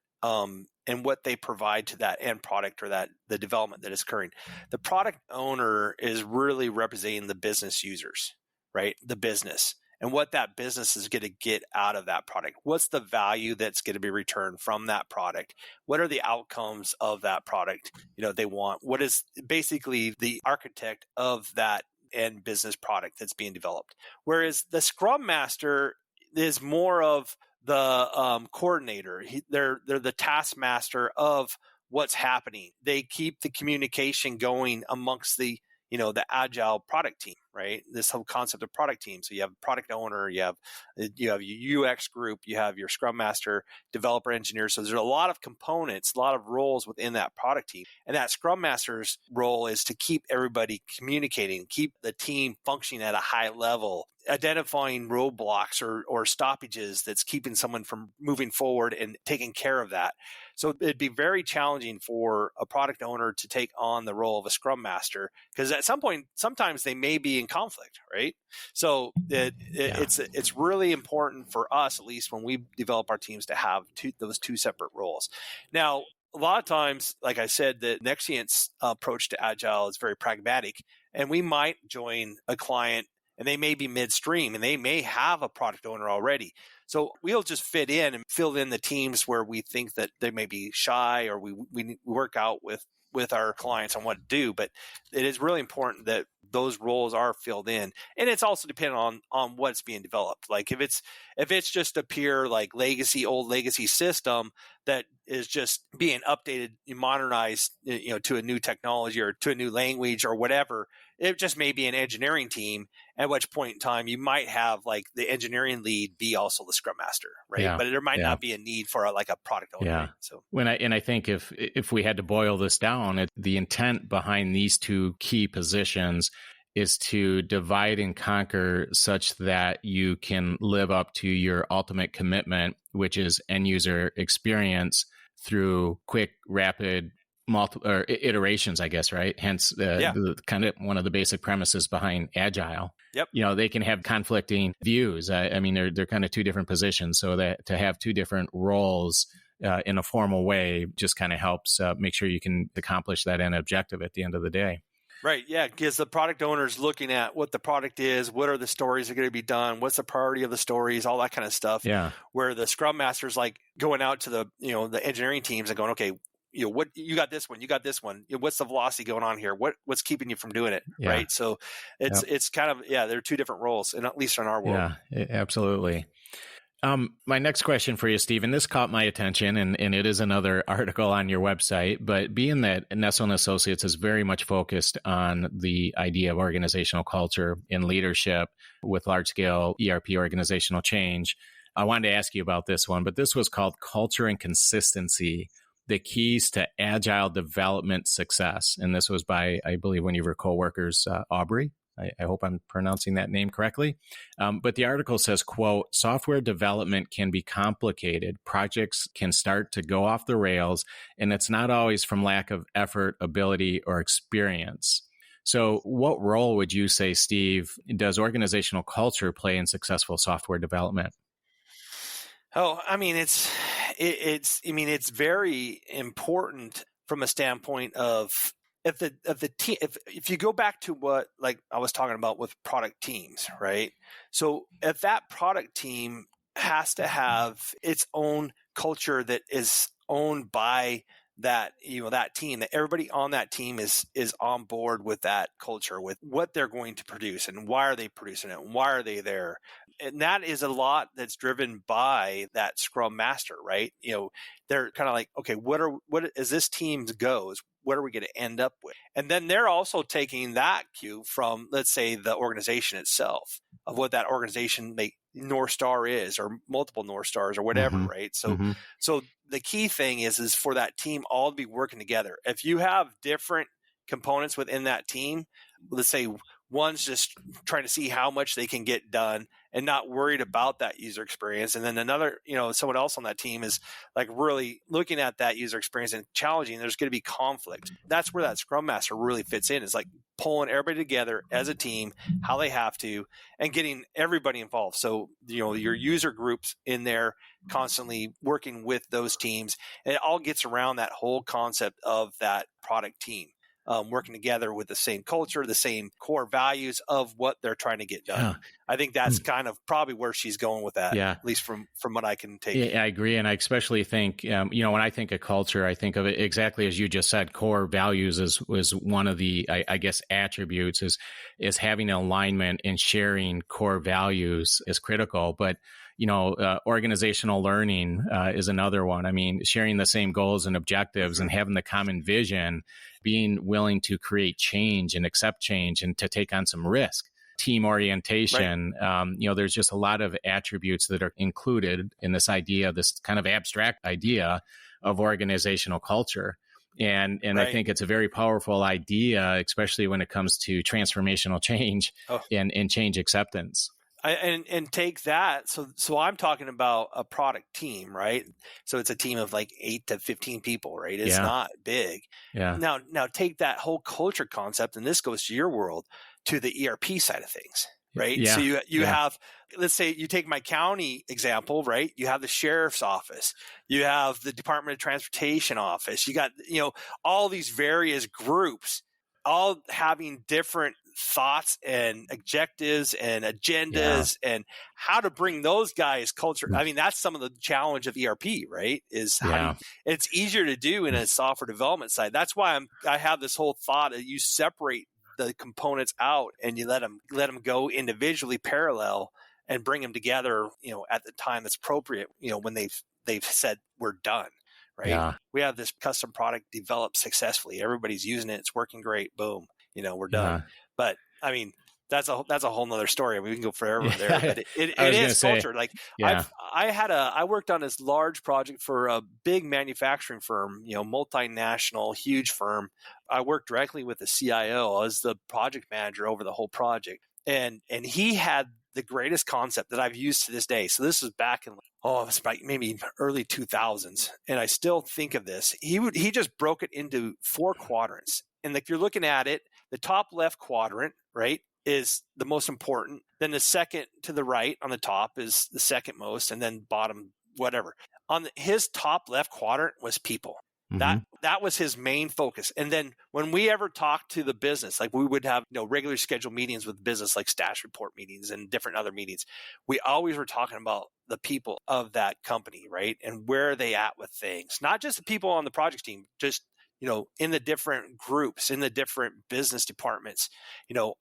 [SPEAKER 1] in what they provide to that end product or the development that is occurring. The product owner is really representing the business users, right? The business and what that business is going to get out of that product. What's the value that's going to be returned from that product? What are the outcomes of that product they want? What is basically the architect of that and business product that's being developed. Whereas the Scrum Master is more of the coordinator. They're the taskmaster of what's happening. They keep the communication going amongst the Agile product team, right? This whole concept of product team. So you have product owner, you have your UX group, you have your Scrum Master, developer, engineer. So there's a lot of components, a lot of roles within that product team. And that Scrum Master's role is to keep everybody communicating, keep the team functioning at a high level, identifying roadblocks or stoppages that's keeping someone from moving forward and taking care of that. So it'd be very challenging for a product owner to take on the role of a Scrum Master because at some point, sometimes they may be in conflict, right? So it's really important for us, at least when we develop our teams, to have those two separate roles. Now, a lot of times, like I said, the Nextell's approach to Agile is very pragmatic, and we might join a client and they may be midstream and they may have a product owner already. So we'll just fit in and fill in the teams where we think that they may be shy or we work out with our clients on what to do. But it is really important that those roles are filled in. And it's also dependent on what's being developed. Like if it's just a pure old legacy system that is just being updated, modernized, to a new technology or to a new language or whatever, it just may be an engineering team, at which point in time you might have the engineering lead be also the Scrum Master, right? Yeah. But there might not be a need for a product owner. Yeah. So
[SPEAKER 3] I think if we had to boil this down, the intent behind these two key positions is to divide and conquer such that you can live up to your ultimate commitment, which is end user experience through quick, rapid multiple iterations, I guess, right? Hence, the kind of one of the basic premises behind Agile.
[SPEAKER 1] Yep.
[SPEAKER 3] They can have conflicting views. I mean, they're kind of two different positions. So that to have two different roles in a formal way just kind of helps make sure you can accomplish that end objective at the end of the day.
[SPEAKER 1] Right. Yeah. Because the product owner is looking at what the product is, what are the stories that are going to be done, what's the priority of the stories, all that kind of stuff.
[SPEAKER 3] Yeah.
[SPEAKER 1] Where the Scrum Master is like going out to the engineering teams and going, okay, what you got this one, you got this one. What's the velocity going on here? What's keeping you from doing it?
[SPEAKER 3] Yeah.
[SPEAKER 1] Right. So it's kind of, they're two different roles, and at least in our world.
[SPEAKER 3] Yeah, absolutely. My next question for you, Stephen, this caught my attention, and it is another article on your website, but being that Nestell & Associates is very much focused on the idea of organizational culture and leadership with large-scale ERP organizational change, I wanted to ask you about this one, but this was called Culture and Consistency, the Keys to Agile Development Success. And this was by, I believe, one of your coworkers, Aubrey. I hope I'm pronouncing that name correctly. But the article says, quote, software development can be complicated. Projects can start to go off the rails, and it's not always from lack of effort, ability, or experience. So what role would you say, Steve, does organizational culture play in successful software development?
[SPEAKER 1] Oh, I mean, it's very important from a standpoint of if you go back to what, like I was talking about with product teams, right? So if that product team has to have its own culture that is owned by that team, that everybody on that team is on board with that culture, with what they're going to produce and why are they producing it and why are they there. And that is a lot that's driven by that Scrum Master, right? They're kind of like, okay, what as this team goes, what are we going to end up with? And then they're also taking that cue from, let's say, the organization itself, of what that organization North Star is, or multiple North Stars, or whatever, right? So the key thing is for that team all to be working together. If you have different components within that team, let's say one's just trying to see how much they can get done and not worried about that user experience, and then another, someone else on that team is like really looking at that user experience and challenging, there's going to be conflict. That's where that Scrum Master really fits in. Is like pulling everybody together as a team, how they have to, and getting everybody involved. So, your user groups in there constantly working with those teams, and it all gets around that whole concept of that product team. Working together with the same culture, the same core values of what they're trying to get done. Yeah. I think that's kind of probably where she's going with that, at least from what I can take.
[SPEAKER 3] Yeah, I agree. And I especially think, when I think of culture, I think of it exactly as you just said. Core values is one of the, I guess, attributes is having alignment and sharing core values is critical. But organizational learning is another one. I mean, sharing the same goals and objectives and having the common vision, being willing to create change and accept change and to take on some risk. Team orientation, right. There's just a lot of attributes that are included in this idea, this kind of abstract idea of organizational culture. And right. I think it's a very powerful idea, especially when it comes to transformational change and change acceptance.
[SPEAKER 1] And take that. So I'm talking about a product team, right? So it's a team of like 8 to 15 people, right? It's not big.
[SPEAKER 3] Yeah.
[SPEAKER 1] Now take that whole culture concept, and this goes to your world, to the ERP side of things, right?
[SPEAKER 3] Yeah.
[SPEAKER 1] So you have, let's say you take my county example, right? You have the sheriff's office, you have the Department of Transportation office, you got, all these various groups, all having different thoughts and objectives and agendas and how to bring those guys culture. I mean, that's some of the challenge of ERP, right? Is how it's easier to do in a software development side. That's why I have this whole thought that you separate the components out and you let them go individually, parallel, and bring them together, at the time that's appropriate, when they've said we're done. Right. Yeah. We have this custom product developed successfully. Everybody's using it. It's working great. Boom. We're done. Yeah. But I mean, that's a whole nother story. We can go forever there, but it is culture. Like I worked on this large project for a big manufacturing firm, multinational, huge firm. I worked directly with the CIO. I was the project manager over the whole project. And he had the greatest concept that I've used to this day. So this was back in, it's about maybe early 2000s. And I still think of this. He just broke it into 4 quadrants. And if you're looking at it, the top left quadrant, right, is the most important. Then the second to the right on the top is the second most, and then bottom, whatever. His top left quadrant was people. That was his main focus. And then when we ever talked to the business, like we would have regular scheduled meetings with business, like status report meetings and different other meetings, we always were talking about the people of that company, right? And where are they at with things? Not just the people on the project team, just in the different groups, in the different business departments,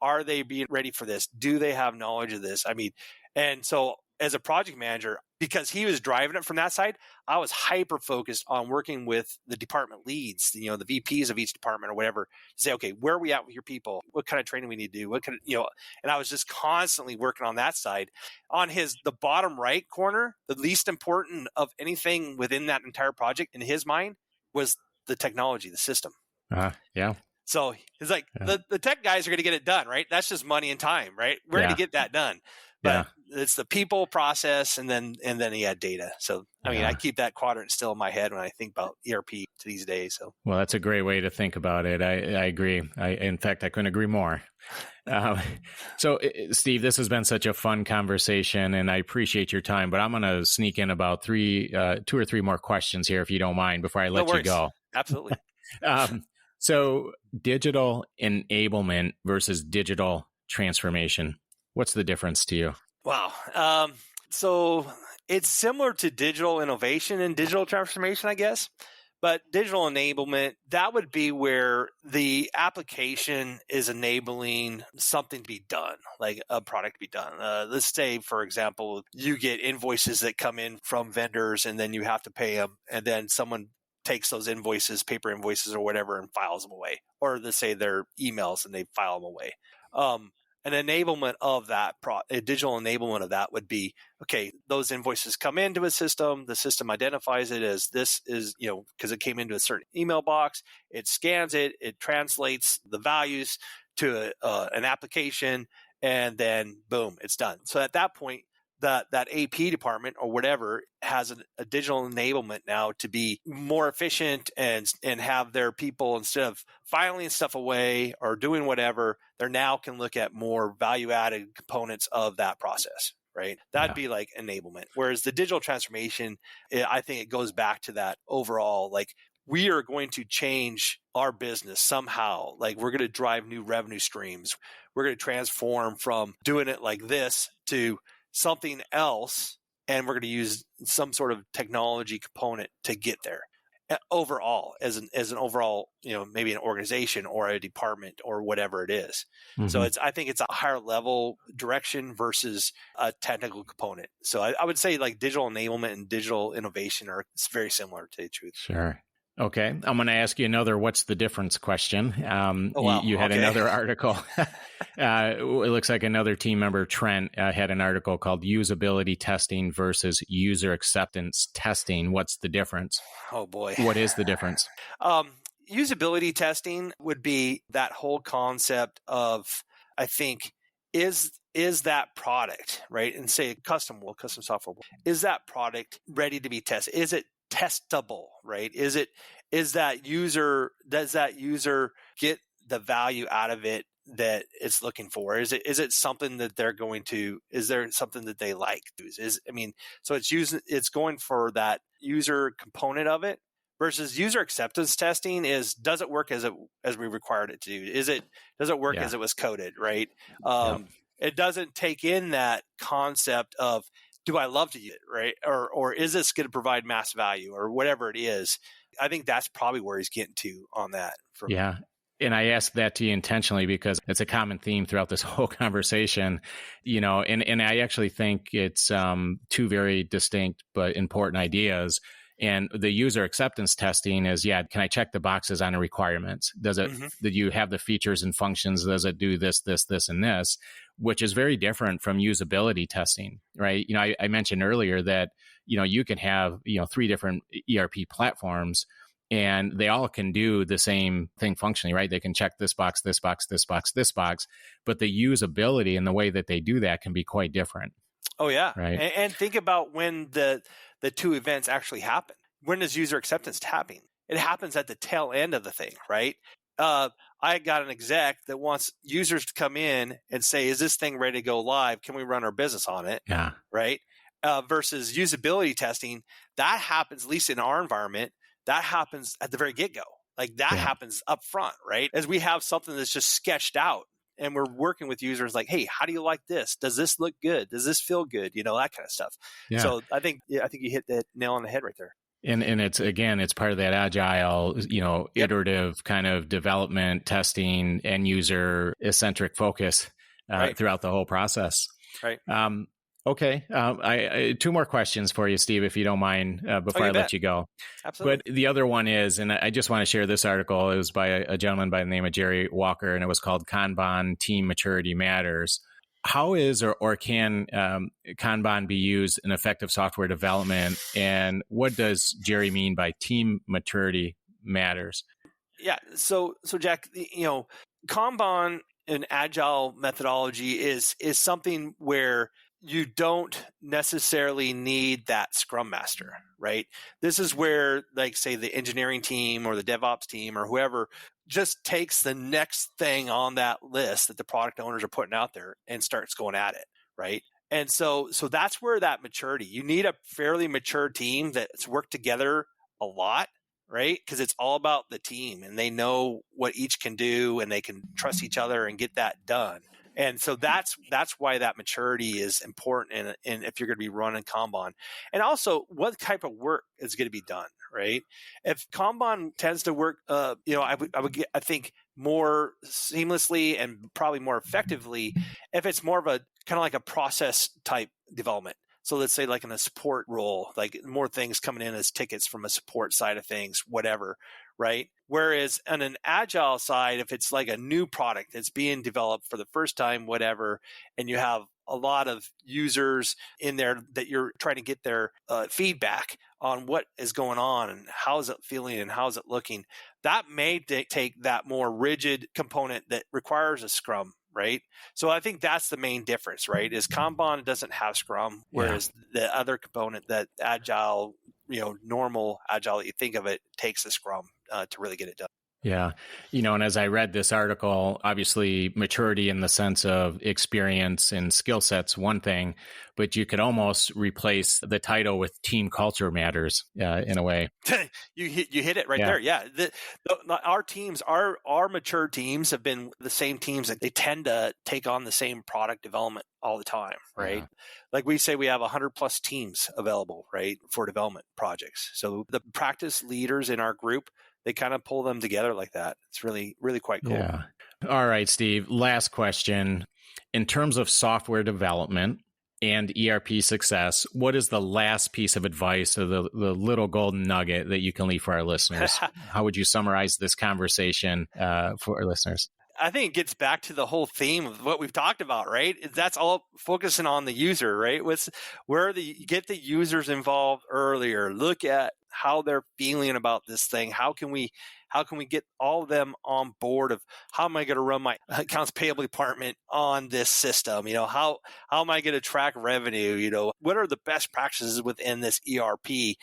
[SPEAKER 1] are they being ready for this? Do they have knowledge of this? I mean, and so as a project manager, because he was driving it from that side, I was hyper focused on working with the department leads, the VPs of each department or whatever, to say, okay, where are we at with your people? What kind of training we need to do? What kind of, and I was just constantly working on that side. On the bottom right corner, the least important of anything within that entire project in his mind was the technology, the system.
[SPEAKER 3] Yeah.
[SPEAKER 1] So he's like, the tech guys are going to get it done, right? That's just money and time, right? We're going to get that done. But it's the people, process, and then he had data. So, I mean, I keep that quadrant still in my head when I think about ERP to these days. So,
[SPEAKER 3] well, that's a great way to think about it. I agree. In fact, I couldn't agree more. So, Steve, this has been such a fun conversation, and I appreciate your time. But I'm going to sneak in about 2 or 3 more questions here, if you don't mind, before I let you go.
[SPEAKER 1] Absolutely.
[SPEAKER 3] So, digital enablement versus digital transformation. What's the difference to you?
[SPEAKER 1] Wow. So it's similar to digital innovation and digital transformation, I guess. But digital enablement, that would be where the application is enabling something to be done, like a product to be done. Let's say, for example, you get invoices that come in from vendors and then you have to pay them. And then someone takes those invoices, paper invoices or whatever, and files them away. Or let's say they're emails and they file them away. An enablement of that, a digital enablement of that would be, okay, those invoices come into a system, the system identifies it as this is, because it came into a certain email box, it scans it, it translates the values to an application, and then boom, it's done. So at that point, that AP department or whatever has a digital enablement now to be more efficient and have their people, instead of filing stuff away or doing whatever, they now can look at more value added components of that process, right? That'd be like enablement. Whereas the digital transformation, I think it goes back to that overall, like we are going to change our business somehow. Like we're going to drive new revenue streams. We're going to transform from doing it like this to something else, and we're going to use some sort of technology component to get there overall as an overall, maybe an organization or a department or whatever it is. Mm-hmm. So I think it's a higher level direction versus a technical component. So I would say like digital enablement and digital innovation are very similar, to tell you the truth.
[SPEAKER 3] Sure. Okay. I'm going to ask you another what's the difference question. You had another article. It looks like another team member, Trent, had an article called Usability Testing versus User Acceptance Testing. What's the difference?
[SPEAKER 1] Oh, boy.
[SPEAKER 3] What is the difference?
[SPEAKER 1] Usability testing would be that whole concept of, I think, is that product, right? And say custom software, is that product ready to be tested? Is it testable, right? Does that user get the value out of it that it's looking for? Is it something that is there something that they like? So it's going for that user component of it versus user acceptance testing does it work as we required it to do? Does it work as it was coded, right? It doesn't take in that concept of, do I love to use it, right? Or is this going to provide mass value or whatever it is? I think that's probably where he's getting to on that.
[SPEAKER 3] Yeah. And I asked that to you intentionally because it's a common theme throughout this whole conversation, and I actually think it's 2 very distinct but important ideas. And the user acceptance testing is, can I check the boxes on the requirements? Does it, did you have the features and functions? Does it do this, this, this, and this? Which is very different from usability testing, right? I mentioned earlier that, you can have, 3 different ERP platforms and they all can do the same thing functionally, right? They can check this box, this box, this box, this box, but the usability and the way that they do that can be quite different.
[SPEAKER 1] Oh, yeah.
[SPEAKER 3] Right.
[SPEAKER 1] And think about when the 2 events actually happen. When does user acceptance happen? It happens at the tail end of the thing, right? I got an exec that wants users to come in and say, is this thing ready to go live? Can we run our business on it?
[SPEAKER 3] Yeah.
[SPEAKER 1] Right. Versus usability testing, that happens, at least in our environment, that happens at the very get-go. Like that happens up front, right? As we have something that's just sketched out and we're working with users like, hey, how do you like this? Does this look good? Does this feel good? You know, that kind of stuff.
[SPEAKER 3] Yeah.
[SPEAKER 1] So I think you hit the nail on the head right there.
[SPEAKER 3] And it's part of that agile, iterative kind of development, testing, end user eccentric focus throughout the whole process.
[SPEAKER 1] Right.
[SPEAKER 3] Okay. I two more questions for you, Steve, if you don't mind, before I let you go.
[SPEAKER 1] Absolutely.
[SPEAKER 3] But the other one is, and I just want to share this article. It was by a gentleman by the name of Jerry Walker, and it was called Kanban Team Maturity Matters. How is or can Kanban be used in effective software development? And what does Jerry mean by team maturity matters?
[SPEAKER 1] Yeah. So Jack, Kanban and agile methodology is something where you don't necessarily need that scrum master, right? This is where, like, say, the engineering team or the DevOps team or whoever just takes the next thing on that list that the product owners are putting out there and starts going at it, right? And so that's where that maturity, you need a fairly mature team that's worked together a lot, right? Because it's all about the team and they know what each can do and they can trust each other and get that done. And so that's why that maturity is important in if you're going to be running Kanban. And also, what type of work is going to be done, right? If Kanban tends to work, I think more seamlessly and probably more effectively if it's more of a kind of like a process type development. So let's say like in a support role, like more things coming in as tickets from a support side of things, whatever, right? Whereas on an agile side, if it's like a new product that's being developed for the first time, whatever, and you have a lot of users in there that you're trying to get their feedback on what is going on and how is it feeling and how is it looking, that may take that more rigid component that requires a Scrum, right? So I think that's the main difference, right? Is Kanban doesn't have Scrum, whereas the other component that agile, normal agile that you think of it takes the Scrum to really get it done.
[SPEAKER 3] Yeah. And as I read this article, obviously maturity in the sense of experience and skill sets, one thing, but you could almost replace the title with team culture matters in a way.
[SPEAKER 1] You hit it right there. Yeah. Our teams, our mature teams have been the same teams that they tend to take on the same product development all the time, right? Like we say, we have 100 plus teams available, right, for development projects. So the practice leaders in our group, they kind of pull them together like that. It's really, really quite cool.
[SPEAKER 3] Yeah. All right, Steve, last question. In terms of software development and ERP success, what is the last piece of advice or the little golden nugget that you can leave for our listeners? How would you summarize this conversation for our listeners?
[SPEAKER 1] I think it gets back to the whole theme of what we've talked about, right? That's all focusing on the user, right? Get the users involved earlier. Look at how they're feeling about this thing. How can we get all of them on board of how am I going to run my accounts payable department on this system? How am I going to track revenue? What are the best practices within this ERP?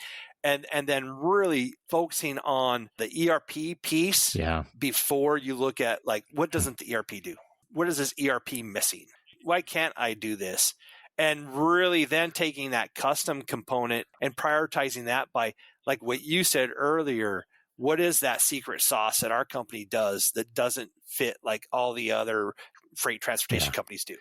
[SPEAKER 1] And then really focusing on the ERP piece before you look at like, what doesn't the ERP do? What is this ERP missing? Why can't I do this? And really then taking that custom component and prioritizing that by, like what you said earlier, what is that secret sauce that our company does that doesn't fit like all the other freight transportation companies do?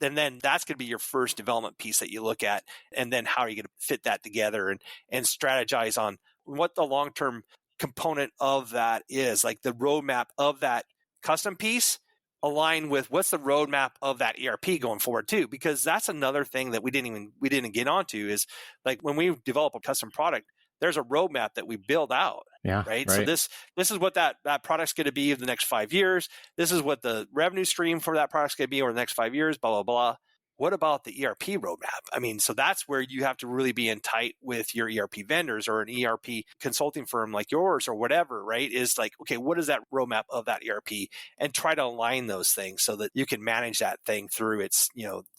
[SPEAKER 1] And then that's going to be your first development piece that you look at. And then how are you going to fit that together and strategize on what the long-term component of that is, like the roadmap of that custom piece align with what's the roadmap of that ERP going forward too, because that's another thing that we didn't get onto is like when we develop a custom product, there's a roadmap that we build out.
[SPEAKER 3] Yeah.
[SPEAKER 1] Right. So this is what that product's going to be in the next 5 years. This is what the revenue stream for that product's going to be over the next 5 years, blah, blah, blah. What about the ERP roadmap? I mean, so that's where you have to really be in tight with your ERP vendors or an ERP consulting firm like yours or whatever, right? Is like, okay, what is that roadmap of that ERP? And try to align those things so that you can manage that thing through its,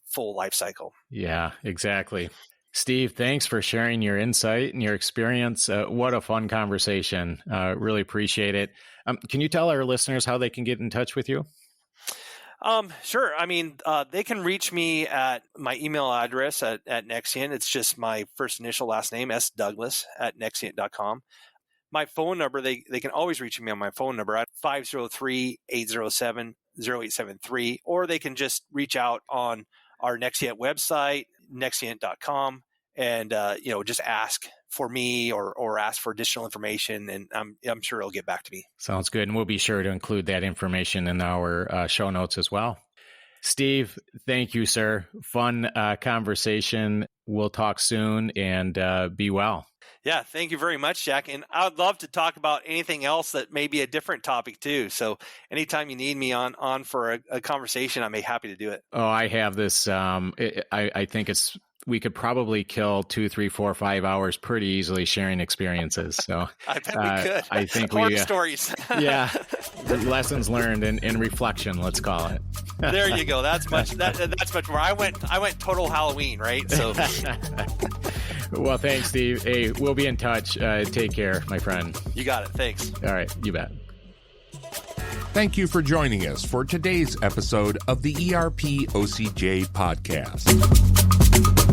[SPEAKER 1] full life cycle.
[SPEAKER 3] Yeah, exactly. Steve, thanks for sharing your insight and your experience. What a fun conversation. Really appreciate it. Can you tell our listeners how they can get in touch with you?
[SPEAKER 1] Sure. I mean, they can reach me at my email address at Nexient. It's just my first initial last name, sdouglas@nexient.com. my phone number, they can always reach me on my phone number at 503-807-0873, or they can just reach out on our Nexient website, nexient.com, and just ask for me or ask for additional information, and I'm sure it'll get back to me.
[SPEAKER 3] Sounds good. And we'll be sure to include that information in our show notes as well. Steve, thank you, sir. Fun conversation. We'll talk soon, and be well.
[SPEAKER 1] Yeah, thank you very much, Jack. And I would love to talk about anything else that may be a different topic too. So anytime you need me on for a conversation, I'm happy to do it.
[SPEAKER 3] Oh, I have this. I think we could probably kill 2, 3, 4, 5 hours pretty easily sharing experiences. So
[SPEAKER 1] I bet we could.
[SPEAKER 3] I think
[SPEAKER 1] Horror stories.
[SPEAKER 3] Yeah, lessons learned and reflection. Let's call it.
[SPEAKER 1] There you go. That's much more. I went total Halloween, right? So.
[SPEAKER 3] Well, thanks, Steve. Hey, we'll be in touch. Take care, my friend.
[SPEAKER 1] You got it. Thanks.
[SPEAKER 3] All right. You bet.
[SPEAKER 2] Thank you for joining us for today's episode of the ERP OCJ podcast.